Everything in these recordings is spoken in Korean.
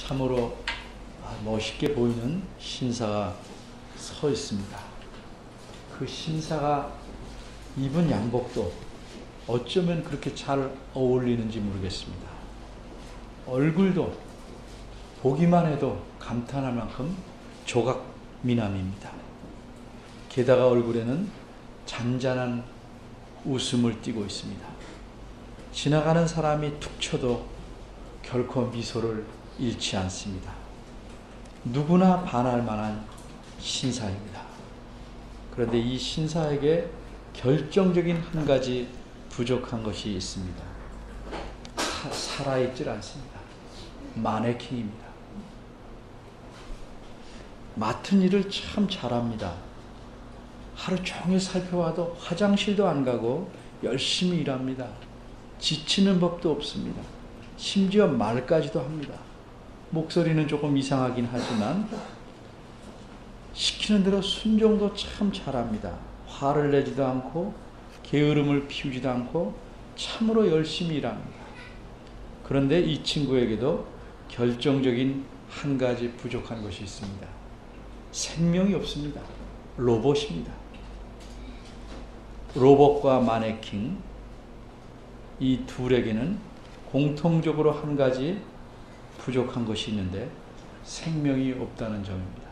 참으로 멋있게 보이는 신사가 서 있습니다. 그 신사가 입은 양복도 어쩌면 그렇게 잘 어울리는지 모르겠습니다. 얼굴도 보기만 해도 감탄할 만큼 조각 미남입니다. 게다가 얼굴에는 잔잔한 웃음을 띠고 있습니다. 지나가는 사람이 툭 쳐도 결코 미소를 잃지 않습니다. 누구나 반할 만한 신사입니다. 그런데 이 신사에게 결정적인 한 가지 부족한 것이 있습니다. 살아있질 않습니다. 마네킹입니다. 맡은 일을 참 잘합니다. 하루 종일 살펴봐도 화장실도 안 가고 열심히 일합니다. 지치는 법도 없습니다. 심지어 말까지도 합니다. 목소리는 조금 이상하긴 하지만 시키는 대로 순종도 참 잘합니다. 화를 내지도 않고 게으름을 피우지도 않고 참으로 열심히 일합니다. 그런데 이 친구에게도 결정적인 한 가지 부족한 것이 있습니다. 생명이 없습니다. 로봇입니다. 로봇과 마네킹, 이 둘에게는 공통적으로 한 가지 부족한 것이 있는데 생명이 없다는 점입니다.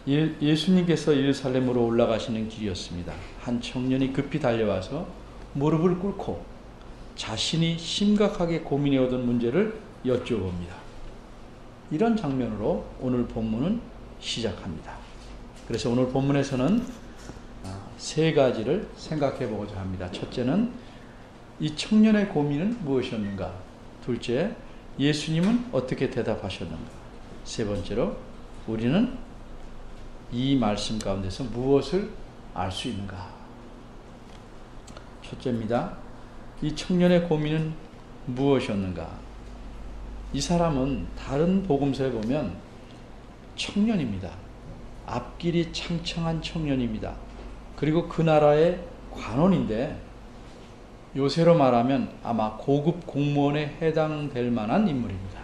예수님께서 예루살렘으로 올라가시는 길이었습니다. 한 청년이 급히 달려와서 무릎을 꿇고 자신이 심각하게 고민해오던 문제를 여쭤봅니다. 이런 장면으로 오늘 본문은 시작합니다. 그래서 오늘 본문에서는 세 가지를 생각해 보고자 합니다. 첫째는 이 청년의 고민은 무엇이었는가? 둘째, 예수님은 어떻게 대답하셨는가? 세 번째로, 우리는 이 말씀 가운데서 무엇을 알 수 있는가? 첫째입니다. 이 청년의 고민은 무엇이었는가? 이 사람은 다른 복음서에 보면 청년입니다. 앞길이 창창한 청년입니다. 그리고 그 나라의 관원인데 요새로 말하면 아마 고급 공무원에 해당될 만한 인물입니다.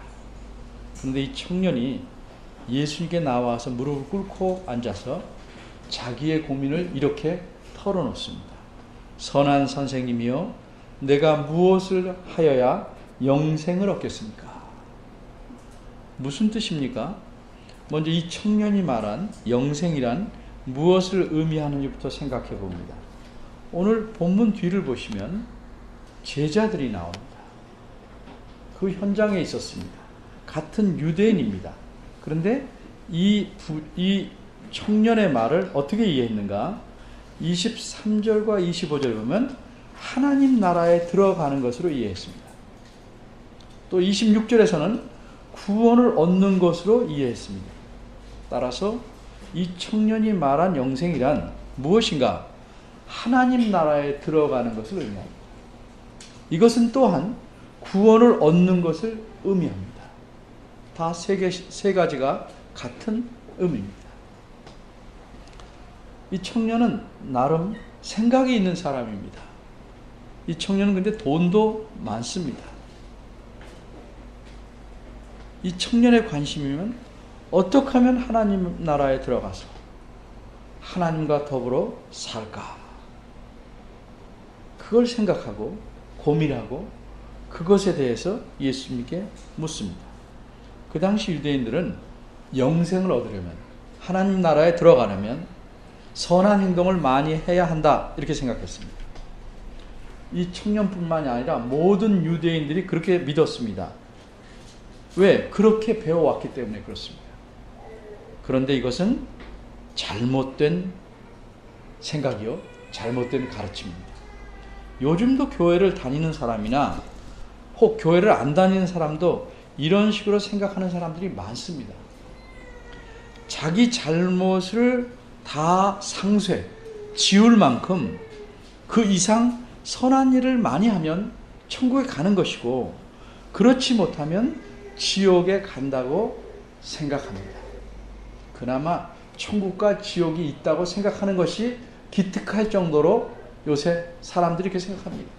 그런데 이 청년이 예수님께 나와서 무릎을 꿇고 앉아서 자기의 고민을 이렇게 털어놓습니다. 선한 선생님이여, 내가 무엇을 하여야 영생을 얻겠습니까? 무슨 뜻입니까? 먼저 이 청년이 말한 영생이란 무엇을 의미하는지부터 생각해 봅니다. 오늘 본문 뒤를 보시면 제자들이 나옵니다. 그 현장에 있었습니다. 같은 유대인입니다. 그런데 이 청년의 말을 어떻게 이해했는가? 23절과 25절 보면 하나님 나라에 들어가는 것으로 이해했습니다. 또 26절에서는 구원을 얻는 것으로 이해했습니다. 따라서 이 청년이 말한 영생이란 무엇인가? 하나님 나라에 들어가는 것을 의미합니다. 이것은 또한 구원을 얻는 것을 의미합니다. 다 세 가지가 같은 의미입니다. 이 청년은 나름 생각이 있는 사람입니다. 이 청년은 근데 돈도 많습니다. 이 청년의 관심이면 어떻게 하면 하나님 나라에 들어가서 하나님과 더불어 살까? 그걸 생각하고 고민하고 그것에 대해서 예수님께 묻습니다. 그 당시 유대인들은 영생을 얻으려면, 하나님 나라에 들어가려면 선한 행동을 많이 해야 한다, 이렇게 생각했습니다. 이 청년뿐만이 아니라 모든 유대인들이 그렇게 믿었습니다. 왜? 그렇게 배워왔기 때문에 그렇습니다. 그런데 이것은 잘못된 생각이요, 잘못된 가르침입니다. 요즘도 교회를 다니는 사람이나 혹 교회를 안 다니는 사람도 이런 식으로 생각하는 사람들이 많습니다. 자기 잘못을 다 상쇄, 지울 만큼 그 이상 선한 일을 많이 하면 천국에 가는 것이고, 그렇지 못하면 지옥에 간다고 생각합니다. 그나마 천국과 지옥이 있다고 생각하는 것이 기특할 정도로 요새 사람들이 그렇게 생각합니다.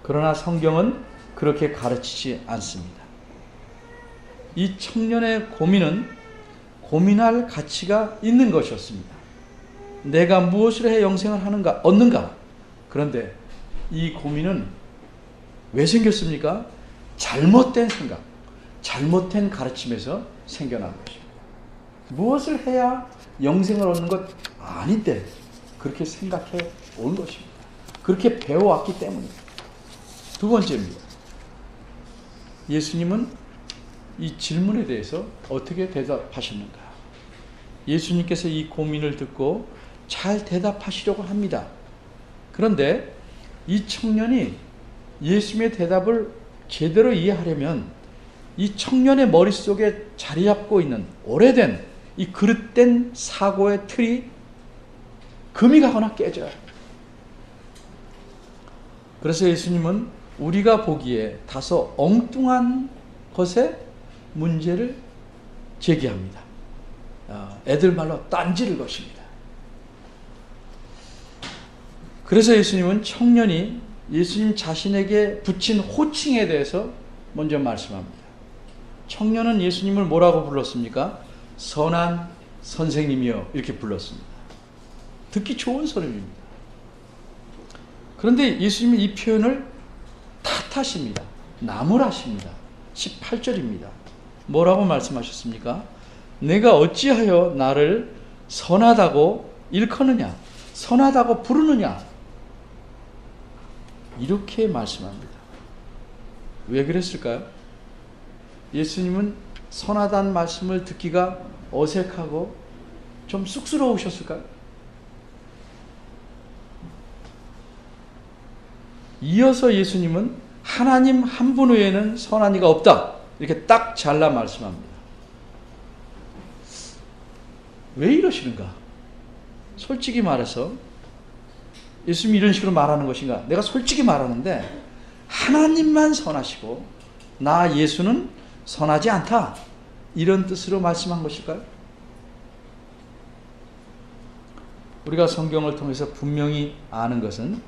그러나 성경은 그렇게 가르치지 않습니다. 이 청년의 고민은 고민할 가치가 있는 것이었습니다. 내가 무엇을 해 영생을 하는가, 얻는가? 그런데 이 고민은 왜 생겼습니까? 잘못된 생각, 잘못된 가르침에서 생겨난 것입니다. 무엇을 해야 영생을 얻는 것 아닌데 그렇게 생각해 온 것입니다. 그렇게 배워왔기 때문입니다. 두 번째입니다. 예수님은 이 질문에 대해서 어떻게 대답하셨는가? 예수님께서 이 고민을 듣고 잘 대답하시려고 합니다. 그런데 이 청년이 예수님의 대답을 제대로 이해하려면 이 청년의 머릿속에 자리 잡고 있는 오래된 이 그릇된 사고의 틀이 금이 가거나 깨져야 합니다. 그래서 예수님은 우리가 보기에 다소 엉뚱한 것에 문제를 제기합니다. 애들 말로 딴지를 것입니다. 그래서 예수님은 청년이 예수님 자신에게 붙인 호칭에 대해서 먼저 말씀합니다. 청년은 예수님을 뭐라고 불렀습니까? 선한 선생님이여 이렇게 불렀습니다. 듣기 좋은 소리입니다. 그런데 예수님은 이 표현을 탓하십니다. 나무라십니다. 18절입니다. 뭐라고 말씀하셨습니까? 내가 어찌하여 나를 선하다고 일컫느냐? 선하다고 부르느냐? 이렇게 말씀합니다. 왜 그랬을까요? 예수님은 선하다는 말씀을 듣기가 어색하고 좀 쑥스러우셨을까요? 이어서 예수님은 하나님 한 분 외에는 선한 이가 없다. 이렇게 딱 잘라 말씀합니다. 왜 이러시는가? 솔직히 말해서 예수님이 이런 식으로 말하는 것인가? 내가 솔직히 말하는데 하나님만 선하시고 나 예수는 선하지 않다. 이런 뜻으로 말씀한 것일까요? 우리가 성경을 통해서 분명히 아는 것은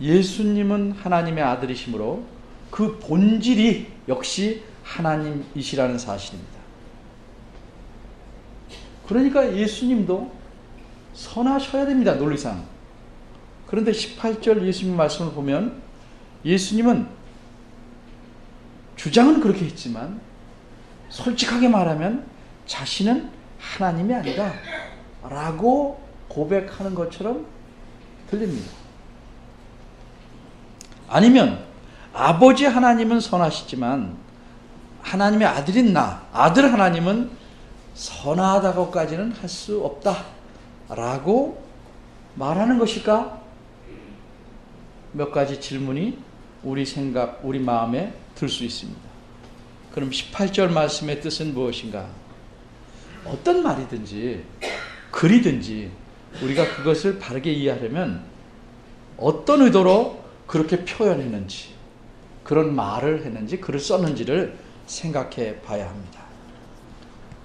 예수님은 하나님의 아들이시므로 그 본질이 역시 하나님이시라는 사실입니다. 그러니까 예수님도 선하셔야 됩니다. 논리상. 그런데 18절 예수님 말씀을 보면 예수님은 주장은 그렇게 했지만 솔직하게 말하면 자신은 하나님이 아니다 라고 고백하는 것처럼 들립니다. 아니면 아버지 하나님은 선하시지만 하나님의 아들인 나, 아들 하나님은 선하다고까지는 할 수 없다 라고 말하는 것일까? 몇 가지 질문이 우리 생각, 우리 마음에 들 수 있습니다. 그럼 18절 말씀의 뜻은 무엇인가? 어떤 말이든지 글이든지 우리가 그것을 바르게 이해하려면 어떤 의도로 그렇게 표현했는지, 그런 말을 했는지, 글을 썼는지를 생각해 봐야 합니다.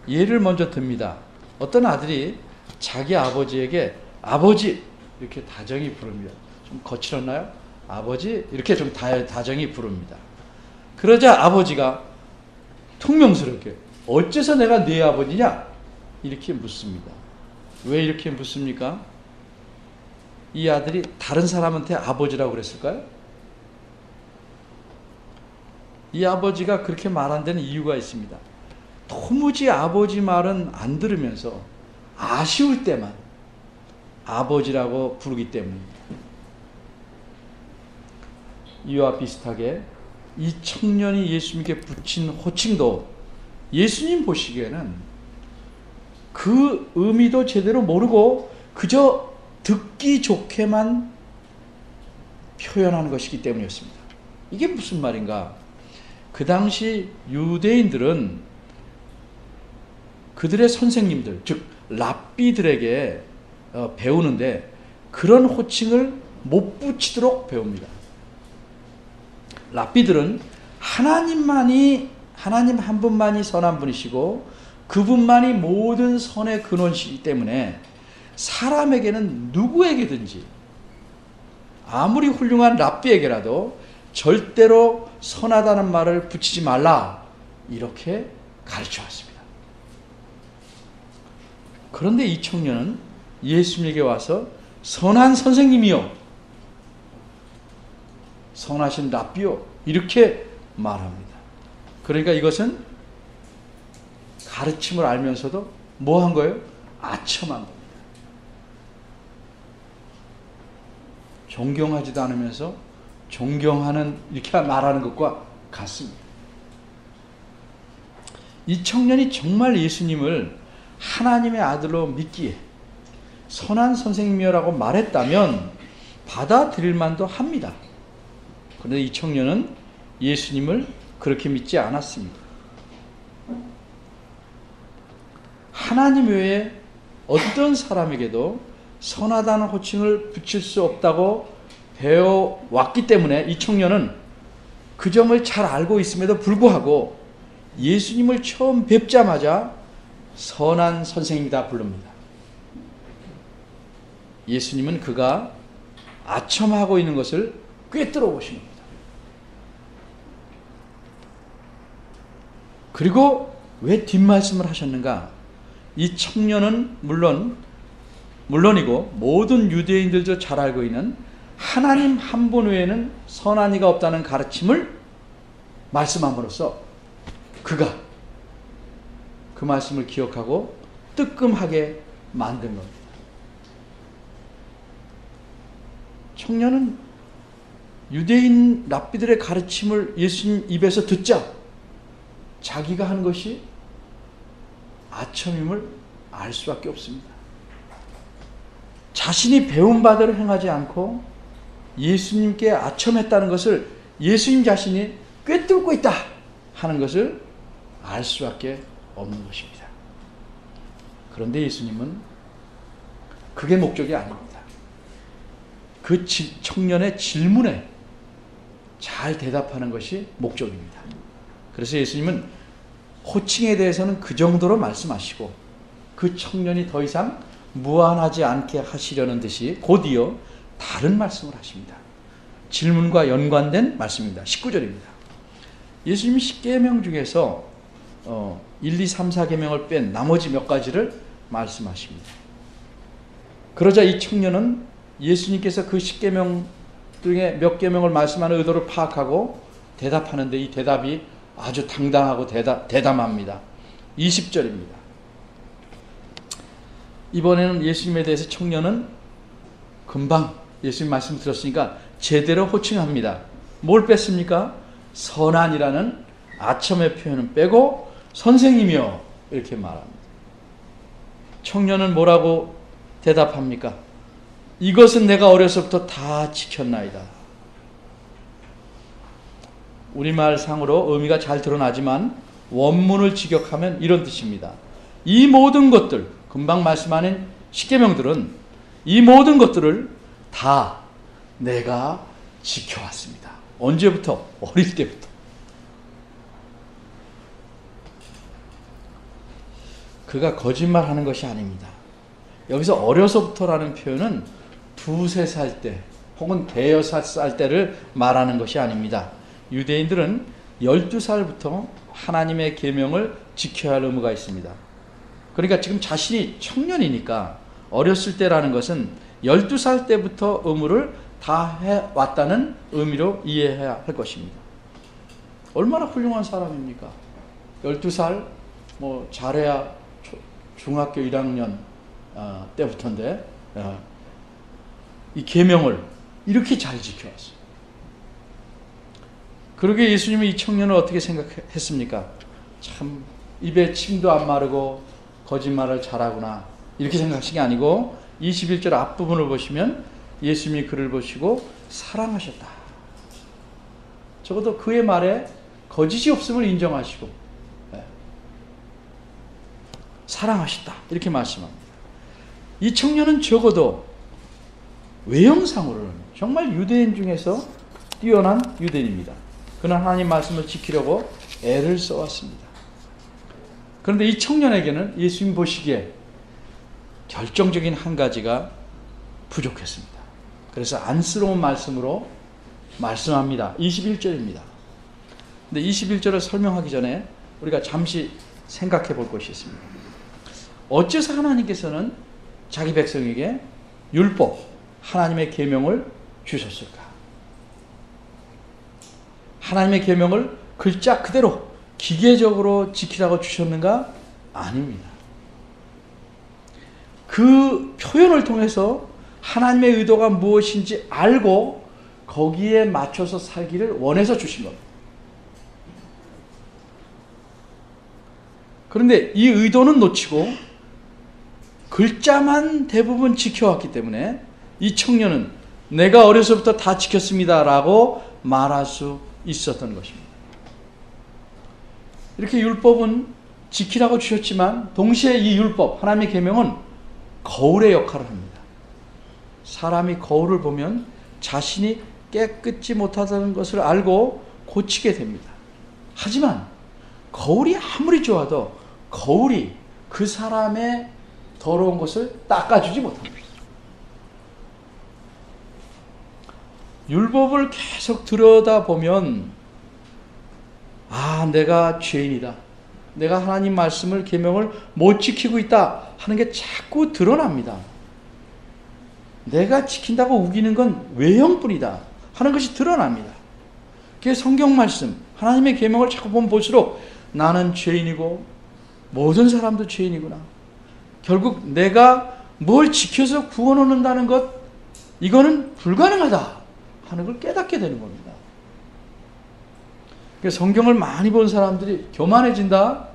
예를 먼저 듭니다. 어떤 아들이 자기 아버지에게 아버지 이렇게 다정히 부릅니다. 좀 거칠었나요? 아버지 이렇게 좀 다정히 부릅니다. 그러자 아버지가 퉁명스럽게 어째서 내가 네 아버지냐? 이렇게 묻습니다. 왜 이렇게 묻습니까? 이 아들이 다른 사람한테 아버지라고 그랬을까요? 이 아버지가 그렇게 말한 데는 이유가 있습니다. 도무지 아버지 말은 안 들으면서 아쉬울 때만 아버지라고 부르기 때문입니다. 이와 비슷하게 이 청년이 예수님께 붙인 호칭도 예수님 보시기에는 그 의미도 제대로 모르고 그저 듣기 좋게만 표현하는 것이기 때문이었습니다. 이게 무슨 말인가? 그 당시 유대인들은 그들의 선생님들, 즉 랍비들에게 배우는데 그런 호칭을 못 붙이도록 배웁니다. 랍비들은 하나님 한 분만이 선한 분이시고 그분만이 모든 선의 근원이시기 때문에 사람에게는 누구에게든지 아무리 훌륭한 랍비에게라도 절대로 선하다는 말을 붙이지 말라, 이렇게 가르쳐 왔습니다. 그런데 이 청년은 예수님에게 와서 선한 선생님이요, 선하신 랍비요, 이렇게 말합니다. 그러니까 이것은 가르침을 알면서도 뭐 한 거예요? 아첨한 겁니다. 존경하지도 않으면서 존경하는, 이렇게 말하는 것과 같습니다. 이 청년이 정말 예수님을 하나님의 아들로 믿기에 선한 선생님이라고 말했다면 받아들일 만도 합니다. 그런데 이 청년은 예수님을 그렇게 믿지 않았습니다. 하나님 외에 어떤 사람에게도 선하다는 호칭을 붙일 수 없다고 배워왔기 때문에 이 청년은 그 점을 잘 알고 있음에도 불구하고 예수님을 처음 뵙자마자 선한 선생님이다 부릅니다. 예수님은 그가 아첨하고 있는 것을 꿰뚫어 보신 겁니다. 그리고 왜 뒷말씀을 하셨는가? 이 청년은 물론이고 모든 유대인들도 잘 알고 있는 하나님 한 분 외에는 선한 이가 없다는 가르침을 말씀함으로써 그가 그 말씀을 기억하고 뜨끔하게 만든 겁니다. 청년은 유대인 랍비들의 가르침을 예수님 입에서 듣자 자기가 한 것이 아첨임을 알 수밖에 없습니다. 자신이 배운 바대로 행하지 않고 예수님께 아첨했다는 것을 예수님 자신이 꿰뚫고 있다 하는 것을 알 수밖에 없는 것입니다. 그런데 예수님은 그게 목적이 아닙니다. 그 청년의 질문에 잘 대답하는 것이 목적입니다. 그래서 예수님은 호칭에 대해서는 그 정도로 말씀하시고 그 청년이 더 이상 무안하지 않게 하시려는 듯이 곧이어 다른 말씀을 하십니다. 질문과 연관된 말씀입니다. 19절입니다. 예수님이 10계명 중에서 1, 2, 3, 4계명을 뺀 나머지 몇 가지를 말씀하십니다. 그러자 이 청년은 예수님께서 그 10계명 중에 몇 계명을 말씀하는 의도를 파악하고 대답하는데 이 대답이 아주 당당하고 대담합니다. 20절입니다. 이번에는 예수님에 대해서 청년은 금방 예수님 말씀 들었으니까 제대로 호칭합니다. 뭘 뺐습니까? 선한이라는 아첨의 표현은 빼고 선생님이요 이렇게 말합니다. 청년은 뭐라고 대답합니까? 이것은 내가 어려서부터 다 지켰나이다. 우리말 상으로 의미가 잘 드러나지만 원문을 직역하면 이런 뜻입니다. 이 모든 것들, 금방 말씀하는 십계명들은 이 모든 것들을 다 내가 지켜왔습니다. 언제부터? 어릴 때부터. 그가 거짓말하는 것이 아닙니다. 여기서 어려서부터라는 표현은 2, 3살 때 혹은 대여섯 살 때를 말하는 것이 아닙니다. 유대인들은 12살부터 하나님의 계명을 지켜야 할 의무가 있습니다. 그러니까 지금 자신이 청년이니까 어렸을 때라는 것은 12살 때부터 의무를 다 해왔다는 의미로 이해해야 할 것입니다. 얼마나 훌륭한 사람입니까? 12살 잘해야 중학교 1학년 때부터인데 이 계명을 이렇게 잘 지켜왔어요. 그러게 예수님이 이 청년을 어떻게 생각했습니까? 참 입에 침도 안 마르고 거짓말을 잘하구나 이렇게 생각하신 게 아니고 21절 앞부분을 보시면 예수님이 그를 보시고 사랑하셨다. 적어도 그의 말에 거짓이 없음을 인정하시고 사랑하셨다 이렇게 말씀합니다. 이 청년은 적어도 외형상으로는 정말 유대인 중에서 뛰어난 유대인입니다. 그는 하나님 말씀을 지키려고 애를 써왔습니다. 그런데 이 청년에게는 예수님 보시기에 결정적인 한 가지가 부족했습니다. 그래서 안쓰러운 말씀으로 말씀합니다. 21절입니다. 근데 21절을 설명하기 전에 우리가 잠시 생각해 볼 것이 있습니다. 어째서 하나님께서는 자기 백성에게 율법, 하나님의 계명을 주셨을까? 하나님의 계명을 글자 그대로 기계적으로 지키라고 주셨는가? 아닙니다. 그 표현을 통해서 하나님의 의도가 무엇인지 알고 거기에 맞춰서 살기를 원해서 주신 겁니다. 그런데 이 의도는 놓치고 글자만 대부분 지켜왔기 때문에 이 청년은 내가 어려서부터 다 지켰습니다 라고 말할 수 있었던 것입니다. 이렇게 율법은 지키라고 주셨지만 동시에 이 율법, 하나님의 계명은 거울의 역할을 합니다. 사람이 거울을 보면 자신이 깨끗지 못하다는 것을 알고 고치게 됩니다. 하지만 거울이 아무리 좋아도 거울이 그 사람의 더러운 것을 닦아주지 못합니다. 율법을 계속 들여다보면 내가 죄인이다. 내가 하나님 말씀을 계명을 못 지키고 있다 하는 게 자꾸 드러납니다. 내가 지킨다고 우기는 건 외형뿐이다 하는 것이 드러납니다. 그게 성경 말씀, 하나님의 계명을 자꾸 보면 볼수록 나는 죄인이고 모든 사람도 죄인이구나. 결국 내가 뭘 지켜서 구원 얻는다는 것, 이거는 불가능하다 하는 걸 깨닫게 되는 겁니다. 성경을 많이 본 사람들이 교만해진다?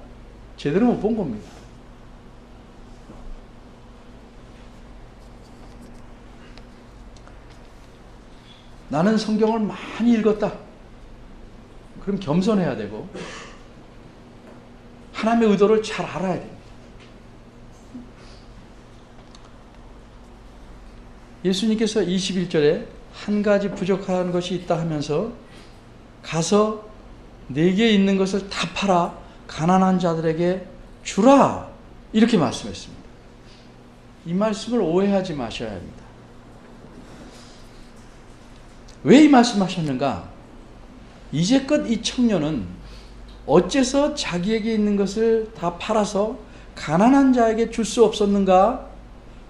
제대로 못 본 겁니다. 나는 성경을 많이 읽었다. 그럼 겸손해야 되고 하나님의 의도를 잘 알아야 됩니다. 예수님께서 21절에 한 가지 부족한 것이 있다 하면서 가서 네게 있는 것을 다 팔아 가난한 자들에게 주라 이렇게 말씀했습니다. 이 말씀을 오해하지 마셔야 합니다. 왜 이 말씀하셨는가? 이제껏 이 청년은 어째서 자기에게 있는 것을 다 팔아서 가난한 자에게 줄 수 없었는가?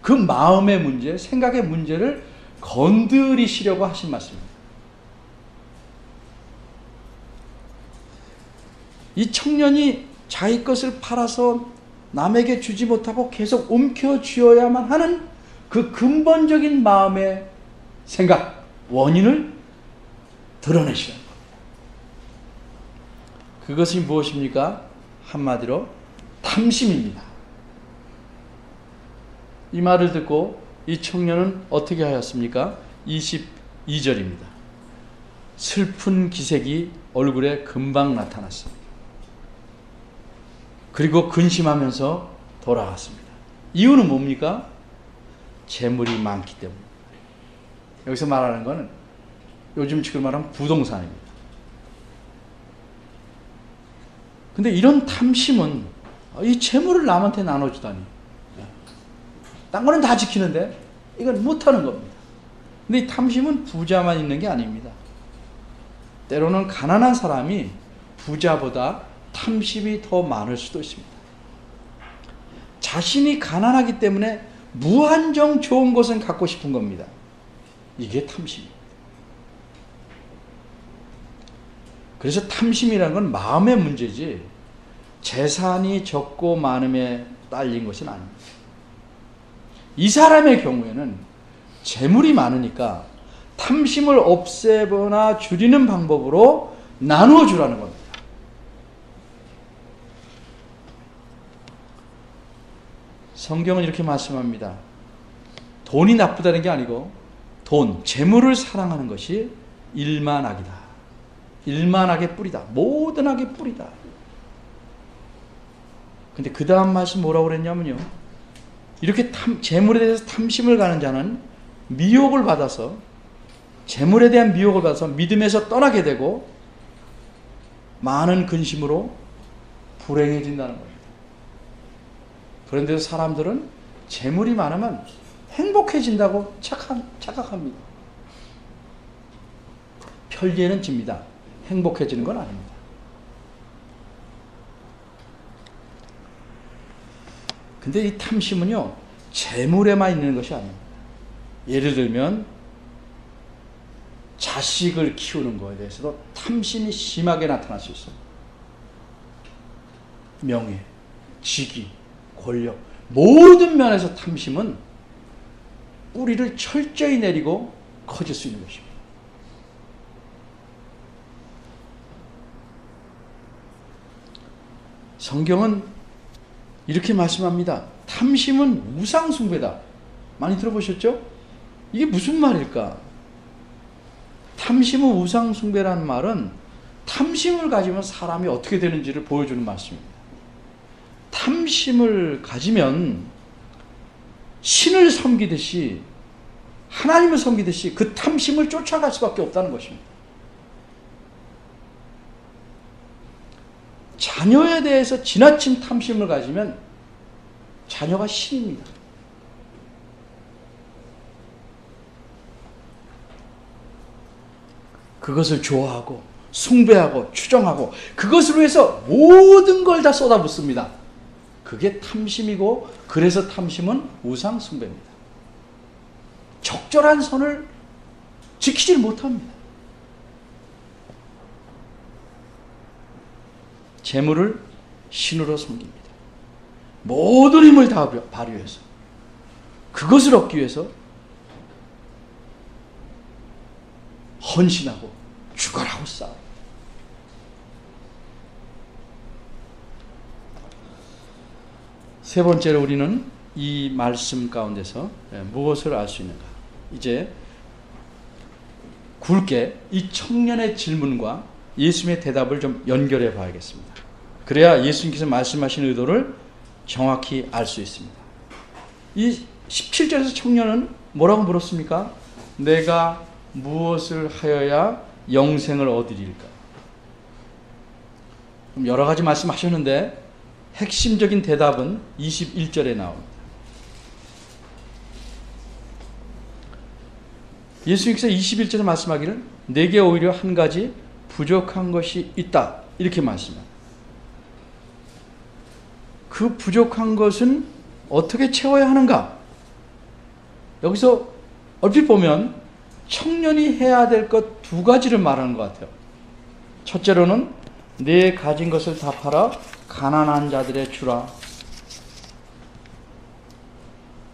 그 마음의 문제, 생각의 문제를 건드리시려고 하신 말씀입니다. 이 청년이 자기 것을 팔아서 남에게 주지 못하고 계속 움켜쥐어야만 하는 그 근본적인 마음의 생각, 원인을 드러내시는 겁니다. 그것이 무엇입니까? 한마디로 탐심입니다. 이 말을 듣고 이 청년은 어떻게 하였습니까? 22절입니다. 슬픈 기색이 얼굴에 금방 나타났습니다. 그리고 근심하면서 돌아왔습니다. 이유는 뭡니까? 재물이 많기 때문입니다. 여기서 말하는 것은 요즘 지금 말하면 부동산입니다. 근데 이런 탐심은 이 재물을 남한테 나눠주다니. 딴 거는 다 지키는데 이건 못하는 겁니다. 근데 이 탐심은 부자만 있는 게 아닙니다. 때로는 가난한 사람이 부자보다 탐심이 더 많을 수도 있습니다. 자신이 가난하기 때문에 무한정 좋은 것은 갖고 싶은 겁니다. 이게 탐심입니다. 그래서 탐심이라는 건 마음의 문제지 재산이 적고 많음에 딸린 것은 아닙니다. 이 사람의 경우에는 재물이 많으니까 탐심을 없애거나 줄이는 방법으로 나누어 주라는 겁니다. 성경은 이렇게 말씀합니다. 돈이 나쁘다는 게 아니고 돈, 재물을 사랑하는 것이 일만 악이다. 일만 악의 뿌리다. 모든 악의 뿌리다. 근데 그 다음 말씀 뭐라고 그랬냐면요. 이렇게 재물에 대해서 탐심을 가는 자는 미혹을 받아서 재물에 대한 미혹을 받아서 믿음에서 떠나게 되고 많은 근심으로 불행해진다는 겁니다. 그런데 사람들은 재물이 많으면 행복해진다고 착각합니다. 편리에는 집니다. 행복해지는 건 아닙니다. 근데 이 탐심은요, 재물에만 있는 것이 아닙니다. 예를 들면 자식을 키우는 것에 대해서도 탐심이 심하게 나타날 수 있어요. 명예, 직위, 권력, 모든 면에서 탐심은 뿌리를 철저히 내리고 커질 수 있는 것입니다. 성경은 이렇게 말씀합니다. 탐심은 우상숭배다. 많이 들어보셨죠? 이게 무슨 말일까? 탐심은 우상숭배라는 말은 탐심을 가지면 사람이 어떻게 되는지를 보여주는 말씀입니다. 탐심을 가지면 신을 섬기듯이, 하나님을 섬기듯이 그 탐심을 쫓아갈 수밖에 없다는 것입니다. 자녀에 대해서 지나친 탐심을 가지면 자녀가 신입니다. 그것을 좋아하고 숭배하고 추정하고 그것으로 해서 모든 걸 다 쏟아붓습니다. 그게 탐심이고, 그래서 탐심은 우상 숭배입니다. 적절한 선을 지키질 못합니다. 재물을 신으로 섬깁니다. 모든 힘을 다 발휘해서 그것을 얻기 위해서 헌신하고 죽어라고 싸워. 세 번째로 우리는 이 말씀 가운데서 무엇을 알 수 있는가? 이제 굵게 이 청년의 질문과 예수님의 대답을 좀 연결해 봐야겠습니다. 그래야 예수님께서 말씀하신 의도를 정확히 알 수 있습니다. 이 17절에서 청년은 뭐라고 물었습니까? 내가 무엇을 하여야 영생을 얻으리일까? 여러 가지 말씀하셨는데 핵심적인 대답은 21절에 나옵니다. 예수님께서 21절에 말씀하기를 내게 오히려 한 가지 부족한 것이 있다, 이렇게 말씀합니다. 그 부족한 것은 어떻게 채워야 하는가? 여기서 얼핏 보면 청년이 해야 될 것 두 가지를 말하는 것 같아요. 첫째로는 내 가진 것을 다 팔아 가난한 자들에 주라.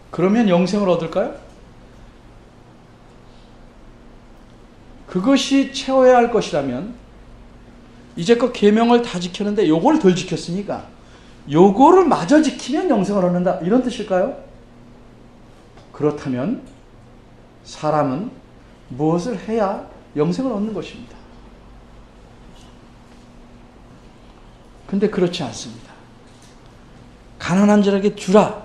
그러면 영생을 얻을까요? 그것이 채워야 할 것이라면 이제껏 계명을 다 지켰는데 요걸 덜 지켰으니까 요거를 마저 지키면 영생을 얻는다, 이런 뜻일까요? 그렇다면 사람은 무엇을 해야 영생을 얻는 것입니다. 근데 그렇지 않습니다. 가난한 자에게 주라,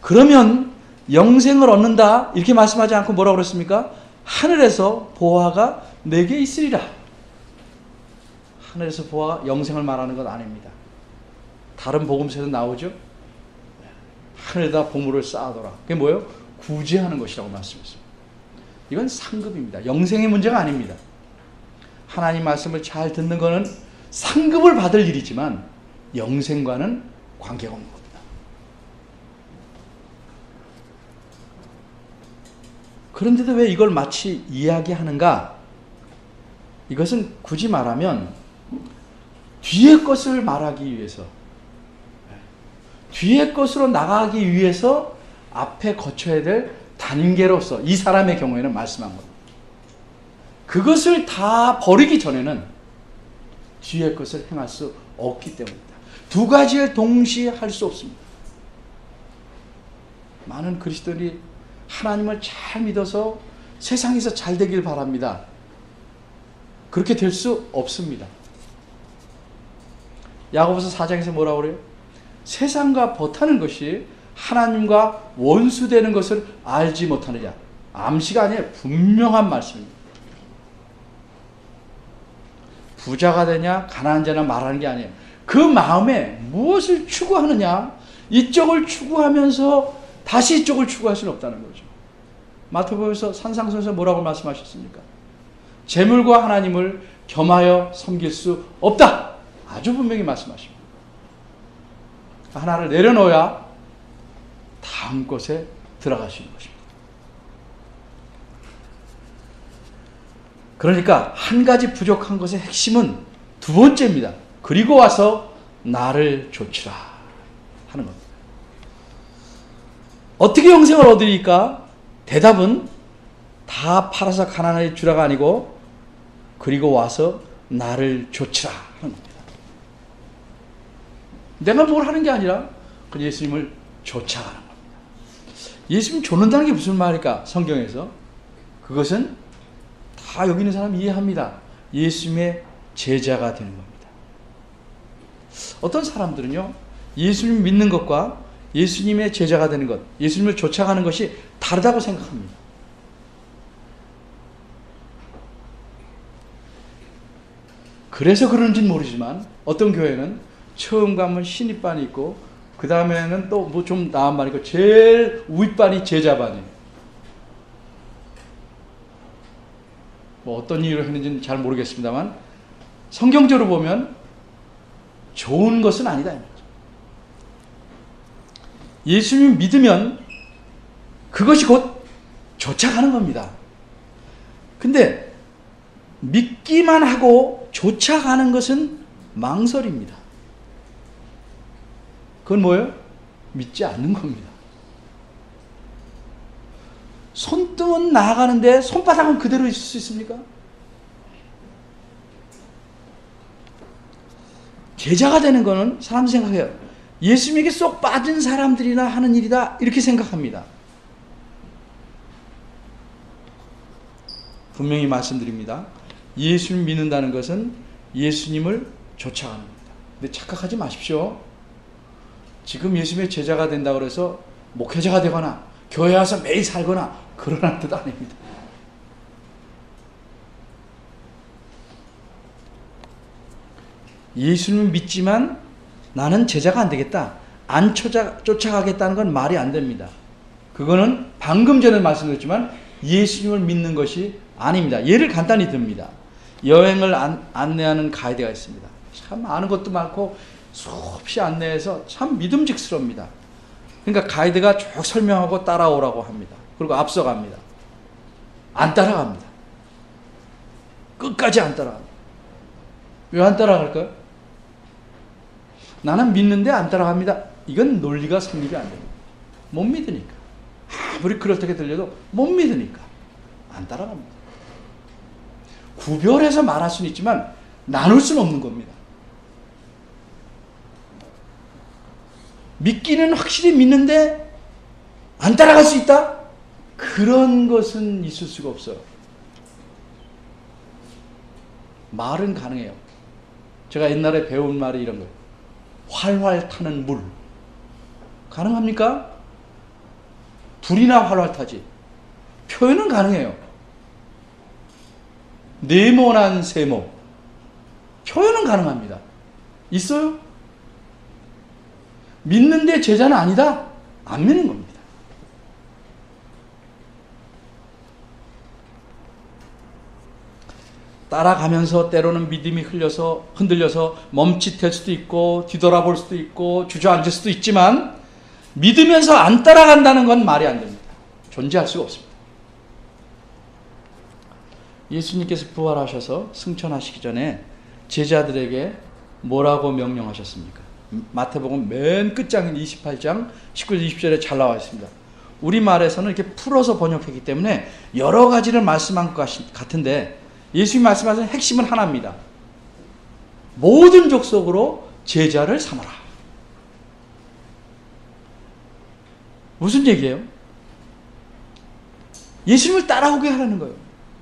그러면 영생을 얻는다, 이렇게 말씀하지 않고 뭐라고 그랬습니까? 하늘에서 보화가 내게 있으리라. 하늘에서 보화가 영생을 말하는 것 아닙니다. 다른 복음서에도 나오죠. 하늘에다 보물을 쌓아둬라. 그게 뭐예요? 구제하는 것이라고 말씀했습니다. 이건 상급입니다. 영생의 문제가 아닙니다. 하나님 말씀을 잘 듣는 것은 상급을 받을 일이지만 영생과는 관계가 없는 겁니다. 그런데도 왜 이걸 마치 이야기하는가? 이것은 굳이 말하면 뒤의 것을 말하기 위해서, 뒤의 것으로 나가기 위해서 앞에 거쳐야 될 단계로서 이 사람의 경우에는 말씀한 겁니다. 그것을 다 버리기 전에는 뒤의 것을 행할 수 없기 때문입니다. 두 가지를 동시에 할 수 없습니다. 많은 그리스도인이 하나님을 잘 믿어서 세상에서 잘 되길 바랍니다. 그렇게 될 수 없습니다. 야고보서 4장에서 뭐라고 그래요? 세상과 버타는 것이 하나님과 원수되는 것을 알지 못하느냐. 암시가 아니에요. 분명한 말씀입니다. 부자가 되냐 가난한 자냐 말하는 게 아니에요. 그 마음에 무엇을 추구하느냐, 이쪽을 추구하면서 다시 이쪽을 추구할 수는 없다는 거죠. 마태복음에서 산상수에서 뭐라고 말씀하셨습니까? 재물과 하나님을 겸하여 섬길 수 없다. 아주 분명히 말씀하십니다. 하나를 내려놓아야 다음 곳에 들어갈 수 있는 것입니다. 그러니까 한 가지 부족한 것의 핵심은 두 번째입니다. 그리고 와서 나를 좇으라 하는 겁니다. 어떻게 영생을 얻으리까? 대답은 다 팔아서 가난하게 주라가 아니고 그리고 와서 나를 좇으라 하는 겁니다. 내가 뭘 하는 게 아니라 그 예수님을 좇아가는 겁니다. 예수님 좇는다는 게 무슨 말일까? 성경에서 그것은 다 여기 있는 사람 이해합니다. 예수님의 제자가 되는 겁니다. 어떤 사람들은요, 예수님 믿는 것과 예수님의 제자가 되는 것, 예수님을 좇아가는 것이 다르다고 생각합니다. 그래서 그런지는 모르지만 어떤 교회는 처음 가면 신입반이 있고 그 다음에는 또 뭐 좀 나은 반이 있고 제일 윗반이 제자반이에요. 뭐 어떤 이유로 했는지는 잘 모르겠습니다만 성경적으로 보면 좋은 것은 아니다. 예수님 믿으면 그것이 곧 좇아가는 겁니다. 근데 믿기만 하고 좇아가는 것은 망설입니다. 그건 뭐예요? 믿지 않는 겁니다. 손등은 나아가는데 손바닥은 그대로 있을 수 있습니까? 제자가 되는 거는 사람 생각해요. 예수님에게 쏙 빠진 사람들이나 하는 일이다 이렇게 생각합니다. 분명히 말씀드립니다. 예수님 믿는다는 것은 예수님을 좇아가는 겁니다. 근데 착각하지 마십시오. 지금 예수님의 제자가 된다고 해서 목회자가 되거나 교회 와서 매일 살거나 그러는 뜻 아닙니다. 예수님을 믿지만 나는 제자가 안 되겠다. 안 쫓아가겠다는 건 말이 안 됩니다. 그거는 방금 전에 말씀드렸지만 예수님을 믿는 것이 아닙니다. 예를 간단히 듭니다. 여행을 안내하는 가이드가 있습니다. 참 아는 것도 많고 수없이 안내해서 참 믿음직스럽습니다. 그러니까 가이드가 쭉 설명하고 따라오라고 합니다. 그리고 앞서갑니다. 안 따라갑니다. 끝까지 안 따라갑니다. 왜 안 따라갈까요? 나는 믿는데 안 따라갑니다. 이건 논리가 성립이 안 됩니다. 못 믿으니까. 아무리 그렇게 들려도 못 믿으니까 안 따라갑니다. 구별해서 말할 수는 있지만 나눌 수는 없는 겁니다. 믿기는 확실히 믿는데 안 따라갈 수 있다? 그런 것은 있을 수가 없어요. 말은 가능해요. 제가 옛날에 배운 말이 이런 거예요. 활활 타는 물. 가능합니까? 불이나 활활 타지. 표현은 가능해요. 네모난 세모. 표현은 가능합니다. 있어요? 믿는데 제자는 아니다? 안 믿는 겁니다. 따라가면서 때로는 믿음이 흔들려서 멈칫할 수도 있고 뒤돌아볼 수도 있고 주저앉을 수도 있지만 믿으면서 안 따라간다는 건 말이 안 됩니다. 존재할 수가 없습니다. 예수님께서 부활하셔서 승천하시기 전에 제자들에게 뭐라고 명령하셨습니까? 마태복음 맨 끝장인 28장 19절 20절에 잘 나와 있습니다. 우리말에서는 이렇게 풀어서 번역했기 때문에 여러 가지를 말씀한 것 같은데 예수님 말씀하신 핵심은 하나입니다. 모든 족속으로 제자를 삼아라. 무슨 얘기예요? 예수님을 따라오게 하라는 거예요.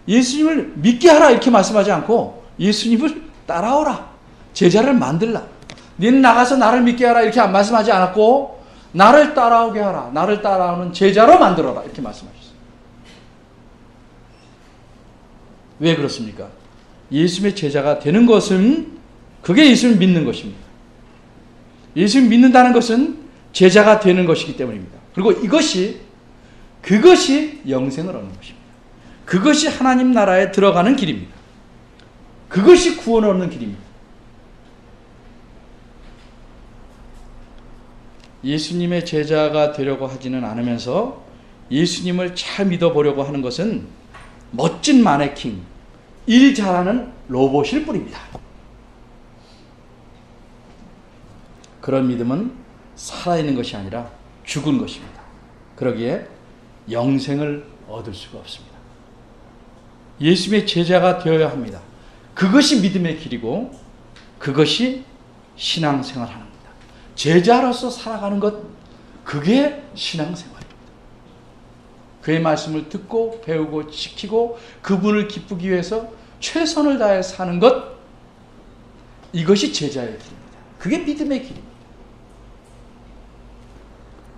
예수님을 믿게 하라 이렇게 말씀하지 않고 예수님을 따라오라. 제자를 만들라. 너는 나가서 나를 믿게 하라 이렇게 말씀하지 않았고 나를 따라오게 하라. 나를 따라오는 제자로 만들어라 이렇게 말씀하셨어요. 왜 그렇습니까? 예수님의 제자가 되는 것은 그게 예수님을 믿는 것입니다. 예수님을 믿는다는 것은 제자가 되는 것이기 때문입니다. 그리고 그것이 영생을 얻는 것입니다. 그것이 하나님 나라에 들어가는 길입니다. 그것이 구원 얻는 길입니다. 예수님의 제자가 되려고 하지는 않으면서 예수님을 잘 믿어보려고 하는 것은 멋진 마네킹, 일 잘하는 로봇일 뿐입니다. 그런 믿음은 살아있는 것이 아니라 죽은 것입니다. 그러기에 영생을 얻을 수가 없습니다. 예수님의 제자가 되어야 합니다. 그것이 믿음의 길이고 그것이 신앙생활하는 겁니다. 제자로서 살아가는 것, 그게 신앙생활입니다. 그의 말씀을 듣고 배우고 지키고 그분을 기쁘기 위해서 최선을 다해 사는 것, 이것이 제자의 길입니다. 그게 믿음의 길입니다.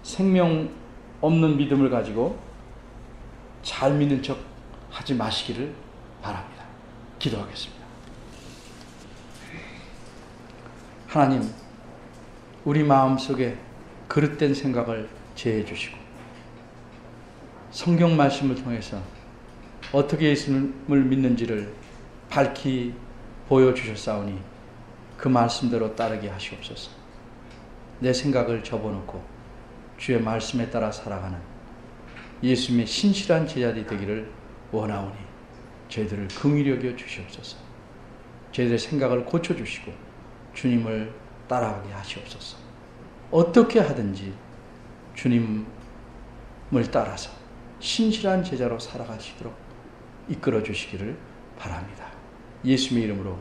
생명 없는 믿음을 가지고 잘 믿는 척 하지 마시기를 바랍니다. 기도하겠습니다. 하나님, 우리 마음속에 그릇된 생각을 제해 주시고 성경 말씀을 통해서 어떻게 예수님을 믿는지를 밝히 보여주셨사오니 그 말씀대로 따르게 하시옵소서. 내 생각을 접어놓고 주의 말씀에 따라 살아가는 예수님의 신실한 제자들이 되기를 원하오니 저희들을 긍휼히 여겨 주시옵소서. 저희들의 생각을 고쳐주시고 주님을 따라가게 하시옵소서. 어떻게 하든지 주님을 따라서 신실한 제자로 살아가시도록 이끌어 주시기를 바랍니다. 예수님의 이름으로